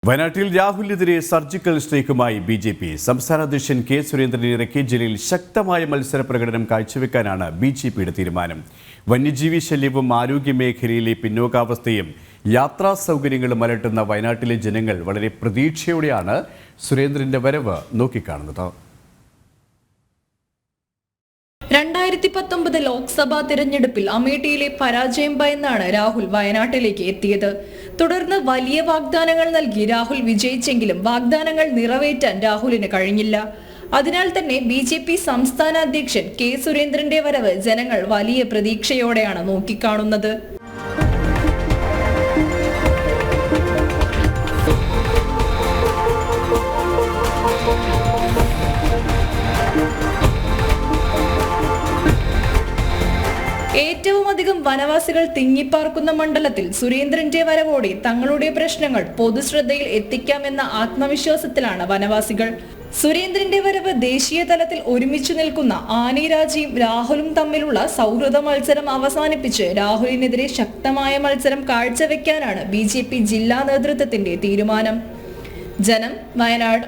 വയനാട്ടിൽ രാഹുലിനെതിരെ surgical സ്ട്രൈക്കുമായി BJP. സംസ്ഥാന അധ്യക്ഷൻ കെ സുരേന്ദ്രനെ ഇറക്കി ജില്ലയിൽ ശക്തമായ മത്സര പ്രകടനം കാഴ്ചവെക്കാനാണ് ബി.ജെ.പിയുടെ തീരുമാനം. വന്യജീവി ശല്യവും ആരോഗ്യ മേഖലയിലെ പിന്നോക്കാവസ്ഥയും യാത്രാ സൗകര്യങ്ങളും അലട്ടുന്ന വയനാട്ടിലെ ജനങ്ങൾ വളരെ പ്രതീക്ഷയോടെയാണ് സുരേന്ദ്രന്റെ വരവ് നോക്കിക്കാണുന്നത്. 2019 ലോക്സഭാ തിരഞ്ഞെടുപ്പിൽ അമേഠിയിലെ പരാജയം ഭയന്നാണ് രാഹുൽ വയനാട്ടിലേക്ക് എത്തിയത്. തുടർന്ന് വലിയ വാഗ്ദാനങ്ങൾ നൽകി രാഹുൽ വിജയിച്ചെങ്കിലും വാഗ്ദാനങ്ങൾ നിറവേറ്റാൻ രാഹുലിന് കഴിഞ്ഞില്ല. അതിനാൽ തന്നെ ബി.ജെ.പി. സംസ്ഥാന അധ്യക്ഷൻ കെ സുരേന്ദ്രന്റെ വരവ് ജനങ്ങൾ വലിയ പ്രതീക്ഷയോടെയാണ് നോക്കിക്കാണുന്നത്. ഏറ്റവും അധികം വനവാസികൾ തിങ്ങിപ്പാർക്കുന്ന മണ്ഡലത്തിൽ സുരേന്ദ്രന്റെ വരവോടെ തങ്ങളുടെ പ്രശ്നങ്ങൾ പൊതുശ്രദ്ധയിൽ എത്തിക്കാമെന്ന ആത്മവിശ്വാസത്തിലാണ് വനവാസികൾ. സുരേന്ദ്രന്റെ വരവ് ദേശീയ തലത്തിൽ ഒരുമിച്ചു നിൽക്കുന്ന ആനി രാജയും രാഹുലും തമ്മിലുള്ള സൗഹൃദ മത്സരം അവസാനിപ്പിച്ച് രാഹുലിനെതിരെ ശക്തമായ മത്സരം കാഴ്ചവെക്കാനാണ് ബി.ജെ.പി. ജില്ലാ നേതൃത്വത്തിന്റെ തീരുമാനം. ജനം, വയനാട്.